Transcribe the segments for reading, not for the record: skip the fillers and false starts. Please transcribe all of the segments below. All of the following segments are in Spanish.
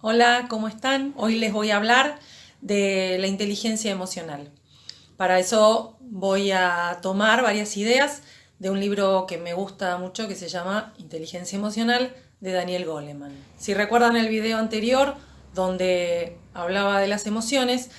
Hola, ¿cómo están? Hoy les voy a hablar de la inteligencia emocional. Para eso voy a tomar varias ideas de un libro que me gusta mucho que se llama Inteligencia Emocional de Daniel Goleman. Si recuerdan el video anterior donde hablaba de las emociones,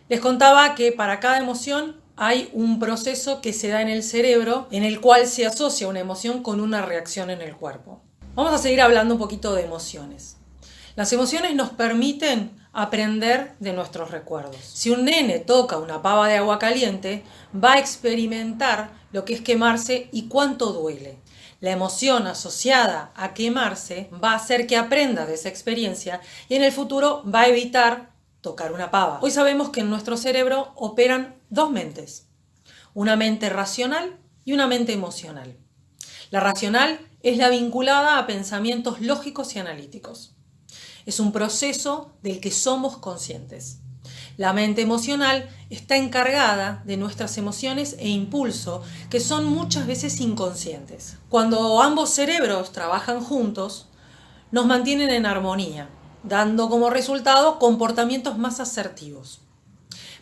les contaba que para cada emoción hay un proceso que se da en el cerebro en el cual se asocia una emoción con una reacción en el cuerpo. Vamos a seguir hablando un poquito de emociones. Las emociones nos permiten aprender de nuestros recuerdos. Si un nene toca una pava de agua caliente, va a experimentar lo que es quemarse y cuánto duele. La emoción asociada a quemarse va a hacer que aprenda de esa experiencia y en el futuro va a evitar tocar una pava. Hoy sabemos que en nuestro cerebro operan dos mentes, una mente racional y una mente emocional. La racional es la vinculada a pensamientos lógicos y analíticos. Es un proceso del que somos conscientes. La mente emocional está encargada de nuestras emociones e impulso, que son muchas veces inconscientes. Cuando ambos cerebros trabajan juntos, nos mantienen en armonía, dando como resultado comportamientos más asertivos.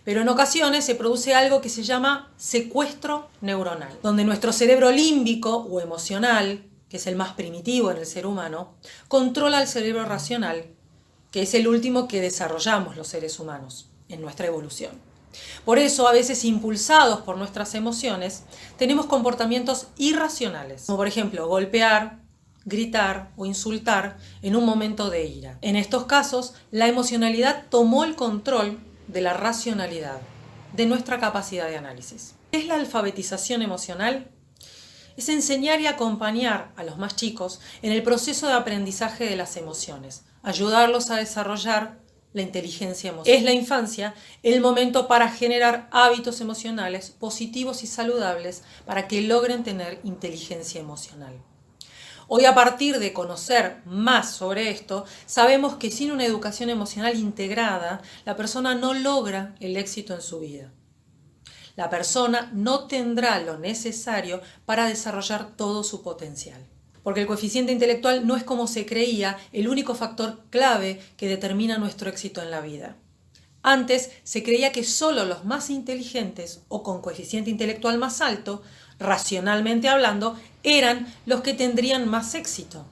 Pero en ocasiones se produce algo que se llama secuestro neuronal, donde nuestro cerebro límbico o emocional, que es el más primitivo en el ser humano, controla el cerebro racional, que es el último que desarrollamos los seres humanos en nuestra evolución. Por eso, a veces impulsados por nuestras emociones, tenemos comportamientos irracionales, como por ejemplo golpear, gritar o insultar en un momento de ira. En estos casos, la emocionalidad tomó el control de la racionalidad, de nuestra capacidad de análisis. ¿Qué es la alfabetización emocional? Es enseñar y acompañar a los más chicos en el proceso de aprendizaje de las emociones, ayudarlos a desarrollar la inteligencia emocional. Es la infancia el momento para generar hábitos emocionales positivos y saludables para que logren tener inteligencia emocional. Hoy, a partir de conocer más sobre esto, sabemos que sin una educación emocional integrada, la persona no logra el éxito en su vida. La persona no tendrá lo necesario para desarrollar todo su potencial. Porque el coeficiente intelectual no es, como se creía, el único factor clave que determina nuestro éxito en la vida. Antes se creía que solo los más inteligentes o con coeficiente intelectual más alto, racionalmente hablando, eran los que tendrían más éxito.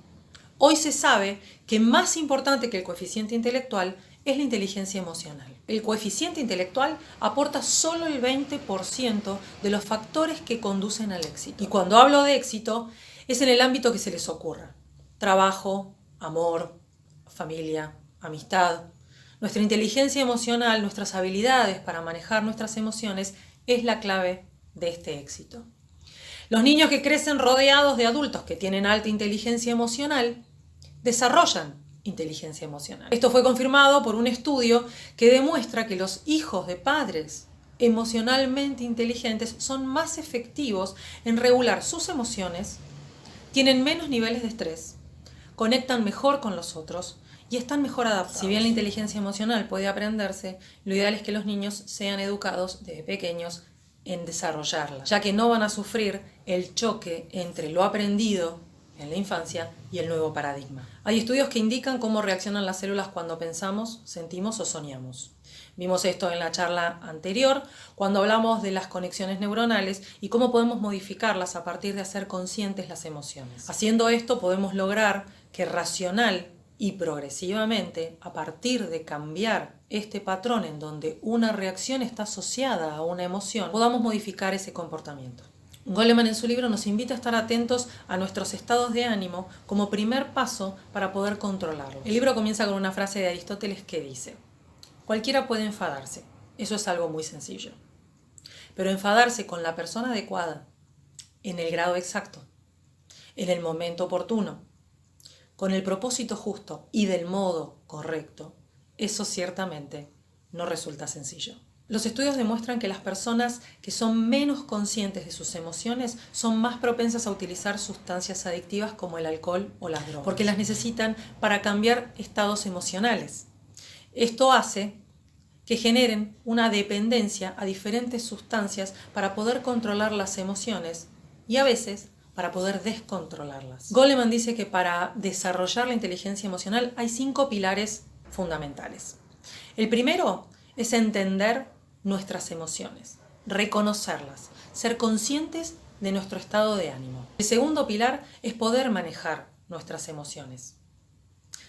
Hoy se sabe que más importante que el coeficiente intelectual es la inteligencia emocional. El coeficiente intelectual aporta solo el 20% de los factores que conducen al éxito. Y cuando hablo de éxito, es en el ámbito que se les ocurra. Trabajo, amor, familia, amistad. Nuestra inteligencia emocional, nuestras habilidades para manejar nuestras emociones es la clave de este éxito. Los niños que crecen rodeados de adultos que tienen alta inteligencia emocional desarrollan inteligencia emocional. Esto fue confirmado por un estudio que demuestra que los hijos de padres emocionalmente inteligentes son más efectivos en regular sus emociones, tienen menos niveles de estrés, conectan mejor con los otros y están mejor adaptados. Si bien la inteligencia emocional puede aprenderse, lo ideal es que los niños sean educados desde pequeños en desarrollarla, ya que no van a sufrir el choque entre lo aprendido en la infancia y el nuevo paradigma. Hay estudios que indican cómo reaccionan las células cuando pensamos, sentimos o soñamos. Vimos esto en la charla anterior, cuando hablamos de las conexiones neuronales y cómo podemos modificarlas a partir de hacer conscientes las emociones. Haciendo esto podemos lograr que racional y progresivamente, a partir de cambiar este patrón en donde una reacción está asociada a una emoción, podamos modificar ese comportamiento. Goleman en su libro nos invita a estar atentos a nuestros estados de ánimo como primer paso para poder controlarlos. El libro comienza con una frase de Aristóteles que dice: cualquiera puede enfadarse, eso es algo muy sencillo. Pero enfadarse con la persona adecuada, en el grado exacto, en el momento oportuno, con el propósito justo y del modo correcto, eso ciertamente no resulta sencillo. Los estudios demuestran que las personas que son menos conscientes de sus emociones son más propensas a utilizar sustancias adictivas como el alcohol o las drogas, porque las necesitan para cambiar estados emocionales. Esto hace que generen una dependencia a diferentes sustancias para poder controlar las emociones y a veces para poder descontrolarlas. Goleman dice que para desarrollar la inteligencia emocional hay 5 pilares fundamentales. El primero es entender nuestras emociones, reconocerlas, ser conscientes de nuestro estado de ánimo. El segundo pilar es poder manejar nuestras emociones,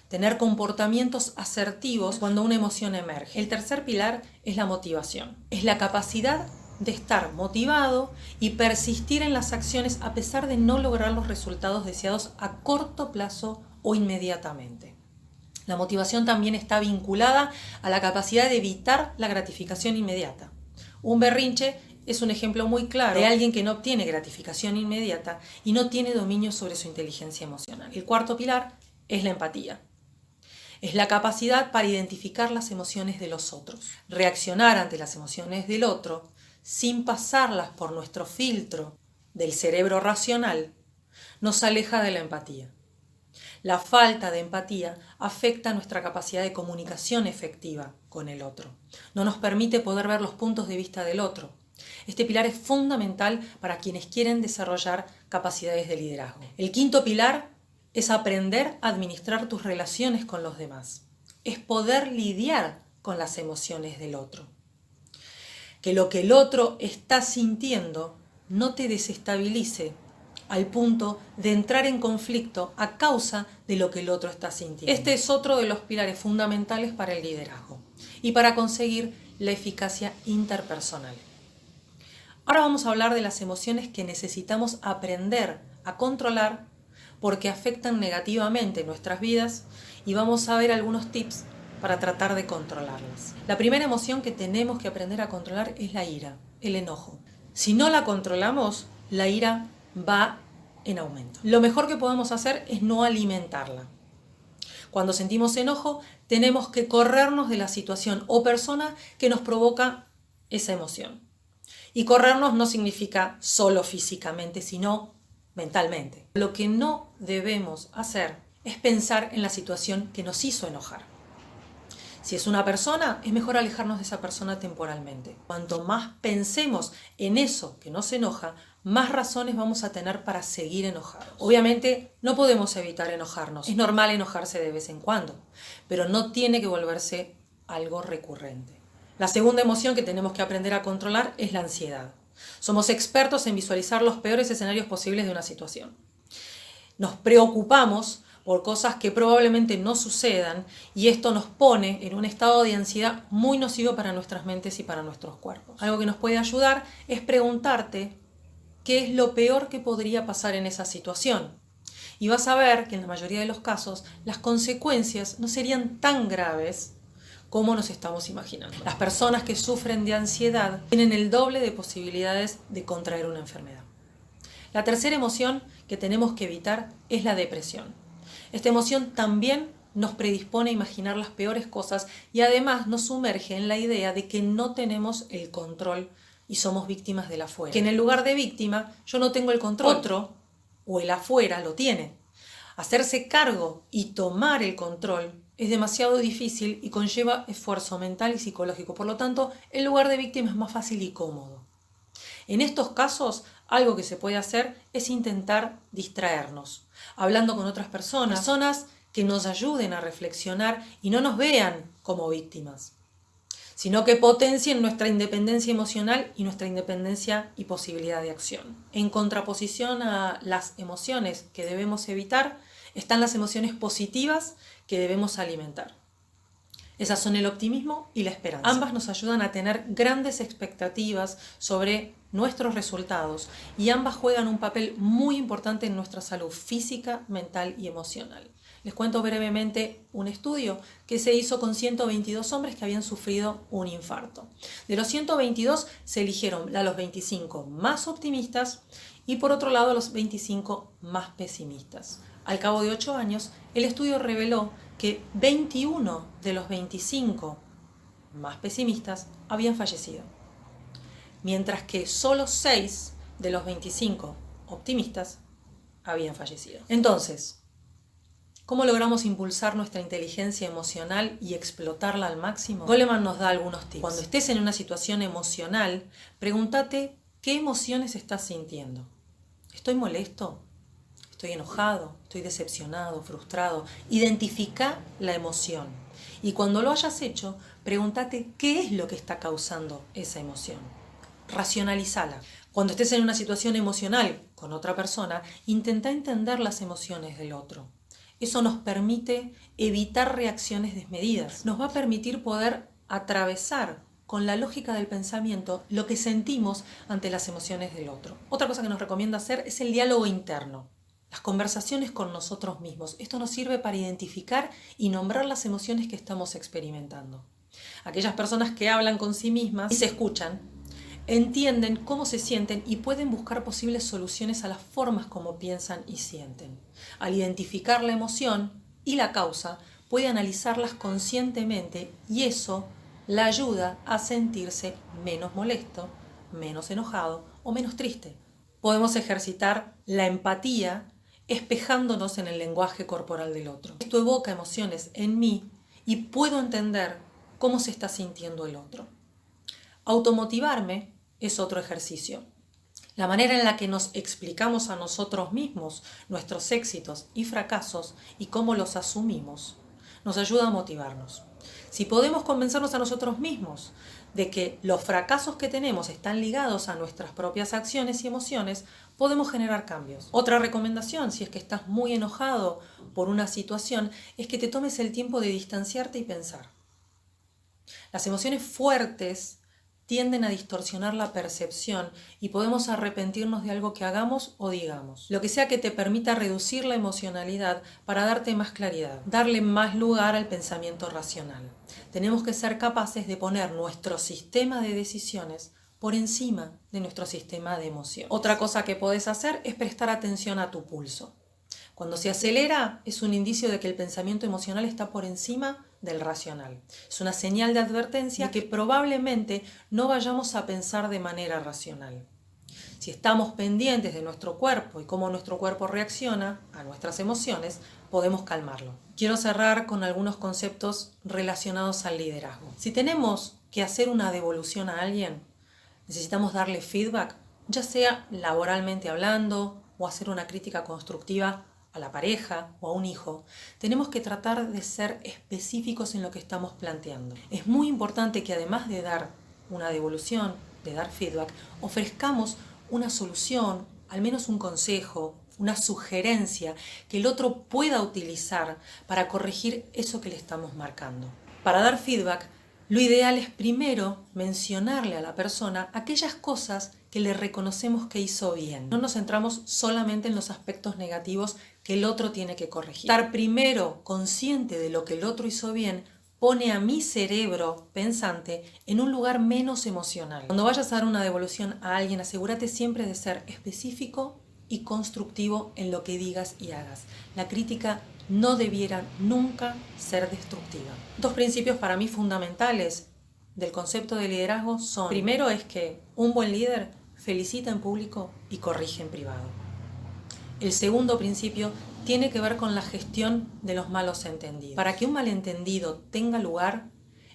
tener comportamientos asertivos cuando una emoción emerge. El tercer pilar es la motivación, es la capacidad de estar motivado y persistir en las acciones a pesar de no lograr los resultados deseados a corto plazo o inmediatamente. La motivación también está vinculada a la capacidad de evitar la gratificación inmediata. Un berrinche es un ejemplo muy claro de alguien que no obtiene gratificación inmediata y no tiene dominio sobre su inteligencia emocional. El cuarto pilar es la empatía. Es la capacidad para identificar las emociones de los otros, reaccionar ante las emociones del otro sin pasarlas por nuestro filtro del cerebro racional, nos aleja de la empatía. La falta de empatía afecta nuestra capacidad de comunicación efectiva con el otro. No nos permite poder ver los puntos de vista del otro. Este pilar es fundamental para quienes quieren desarrollar capacidades de liderazgo. El quinto pilar es aprender a administrar tus relaciones con los demás. Es poder lidiar con las emociones del otro. Que lo que el otro está sintiendo no te desestabilice al punto de entrar en conflicto a causa de lo que el otro está sintiendo. Este es otro de los pilares fundamentales para el liderazgo y para conseguir la eficacia interpersonal. Ahora vamos a hablar de las emociones que necesitamos aprender a controlar porque afectan negativamente nuestras vidas y vamos a ver algunos tips para tratar de controlarlas. La primera emoción que tenemos que aprender a controlar es la ira, el enojo. Si no la controlamos, la ira va en aumento. Lo mejor que podemos hacer es no alimentarla. Cuando sentimos enojo, tenemos que corrernos de la situación o persona que nos provoca esa emoción. Y corrernos no significa solo físicamente, sino mentalmente. Lo que no debemos hacer es pensar en la situación que nos hizo enojar. Si es una persona, es mejor alejarnos de esa persona temporalmente. Cuanto más pensemos en eso que nos enoja, más razones vamos a tener para seguir enojados. Obviamente no podemos evitar enojarnos. Es normal enojarse de vez en cuando, pero no tiene que volverse algo recurrente. La segunda emoción que tenemos que aprender a controlar es la ansiedad. Somos expertos en visualizar los peores escenarios posibles de una situación. Nos preocupamos por cosas que probablemente no sucedan y esto nos pone en un estado de ansiedad muy nocivo para nuestras mentes y para nuestros cuerpos. Algo que nos puede ayudar es preguntarte qué es lo peor que podría pasar en esa situación. Y vas a ver que en la mayoría de los casos las consecuencias no serían tan graves como nos estamos imaginando. Las personas que sufren de ansiedad tienen el doble de posibilidades de contraer una enfermedad. La tercera emoción que tenemos que evitar es la depresión. Esta emoción también nos predispone a imaginar las peores cosas y además nos sumerge en la idea de que no tenemos el control y somos víctimas del afuera. Que en el lugar de víctima yo no tengo el control, otro o el afuera lo tiene. Hacerse cargo y tomar el control es demasiado difícil y conlleva esfuerzo mental y psicológico. Por lo tanto, el lugar de víctima es más fácil y cómodo. En estos casos, algo que se puede hacer es intentar distraernos, hablando con otras personas que nos ayuden a reflexionar y no nos vean como víctimas, sino que potencien nuestra independencia emocional y nuestra independencia y posibilidad de acción. En contraposición a las emociones que debemos evitar, están las emociones positivas que debemos alimentar. Esas son el optimismo y la esperanza. Ambas nos ayudan a tener grandes expectativas sobre nuestros resultados y ambas juegan un papel muy importante en nuestra salud física, mental y emocional. Les cuento brevemente un estudio que se hizo con 122 hombres que habían sufrido un infarto. De los 122 se eligieron a los 25 más optimistas y por otro lado a los 25 más pesimistas. Al cabo de 8 años, el estudio reveló que 21 de los 25 más pesimistas habían fallecido, mientras que solo 6 de los 25 optimistas habían fallecido. Entonces, ¿cómo logramos impulsar nuestra inteligencia emocional y explotarla al máximo? Goleman nos da algunos tips. Cuando estés en una situación emocional, pregúntate qué emociones estás sintiendo. ¿Estoy molesto? ¿Estoy enojado? ¿Estoy decepcionado? ¿Frustrado? Identifica la emoción Y cuando lo hayas hecho, pregúntate qué es lo que está causando esa emoción. Racionalizala. Cuando estés en una situación emocional con otra persona, intenta entender las emociones del otro. Eso nos permite evitar reacciones desmedidas. Nos va a permitir poder atravesar con la lógica del pensamiento lo que sentimos ante las emociones del otro. Otra cosa que nos recomienda hacer es el diálogo interno. Las conversaciones con nosotros mismos. Esto nos sirve para identificar y nombrar las emociones que estamos experimentando. Aquellas personas que hablan con sí mismas y se escuchan, entienden cómo se sienten y pueden buscar posibles soluciones a las formas como piensan y sienten. Al identificar la emoción y la causa, puede analizarlas conscientemente y eso la ayuda a sentirse menos molesto, menos enojado o menos triste. Podemos ejercitar la empatía espejándonos en el lenguaje corporal del otro. Esto evoca emociones en mí y puedo entender cómo se está sintiendo el otro. Automotivarme es otro ejercicio. La manera en la que nos explicamos a nosotros mismos nuestros éxitos y fracasos y cómo los asumimos nos ayuda a motivarnos. Si podemos convencernos a nosotros mismos de que los fracasos que tenemos están ligados a nuestras propias acciones y emociones, podemos generar cambios. Otra recomendación, si es que estás muy enojado por una situación, es que te tomes el tiempo de distanciarte y pensar. Las emociones fuertes tienden a distorsionar la percepción y podemos arrepentirnos de algo que hagamos o digamos. Lo que sea que te permita reducir la emocionalidad para darte más claridad, darle más lugar al pensamiento racional. Tenemos que ser capaces de poner nuestro sistema de decisiones por encima de nuestro sistema de emociones. Otra cosa que podés hacer es prestar atención a tu pulso. Cuando se acelera es un indicio de que el pensamiento emocional está por encima del racional. Es una señal de advertencia de que probablemente no vayamos a pensar de manera racional. Si estamos pendientes de nuestro cuerpo y cómo nuestro cuerpo reacciona a nuestras emociones, podemos calmarlo. Quiero cerrar con algunos conceptos relacionados al liderazgo. Si tenemos que hacer una devolución a alguien, necesitamos darle feedback, ya sea laboralmente hablando o hacer una crítica constructiva a la pareja o a un hijo, tenemos que tratar de ser específicos en lo que estamos planteando. Es muy importante que además de dar una devolución, de dar feedback, ofrezcamos una solución, al menos un consejo, una sugerencia que el otro pueda utilizar para corregir eso que le estamos marcando. Para dar feedback, lo ideal es primero mencionarle a la persona aquellas cosas que le reconocemos que hizo bien. No nos centramos solamente en los aspectos negativos que el otro tiene que corregir. Estar primero consciente de lo que el otro hizo bien pone a mi cerebro pensante en un lugar menos emocional. Cuando vayas a dar una devolución a alguien, asegúrate siempre de ser específico y constructivo en lo que digas y hagas. La crítica no debiera nunca ser destructiva. Dos principios para mí fundamentales del concepto de liderazgo son: primero es que un buen líder felicita en público y corrige en privado. El segundo principio tiene que ver con la gestión de los malos entendidos. Para que un malentendido tenga lugar,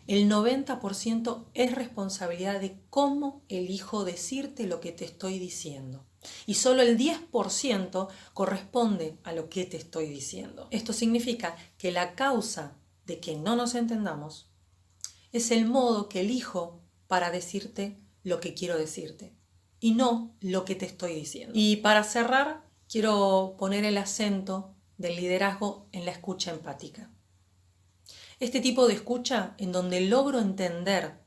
el 90% es responsabilidad de cómo elijo decirte lo que te estoy diciendo. Y solo el 10% corresponde a lo que te estoy diciendo. Esto significa que la causa de que no nos entendamos es el modo que elijo para decirte lo que quiero decirte y no lo que te estoy diciendo. Y para cerrar, quiero poner el acento del liderazgo en la escucha empática. Este tipo de escucha en donde logro entender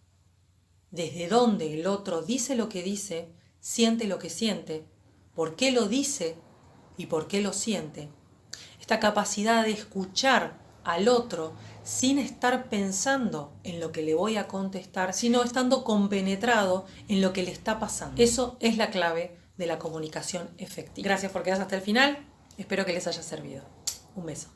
desde dónde el otro dice lo que dice, siente lo que siente, por qué lo dice y por qué lo siente. Esta capacidad de escuchar al otro sin estar pensando en lo que le voy a contestar, sino estando compenetrado en lo que le está pasando. Eso es la clave de la comunicación efectiva. Gracias por quedarse hasta el final. Espero que les haya servido. Un beso.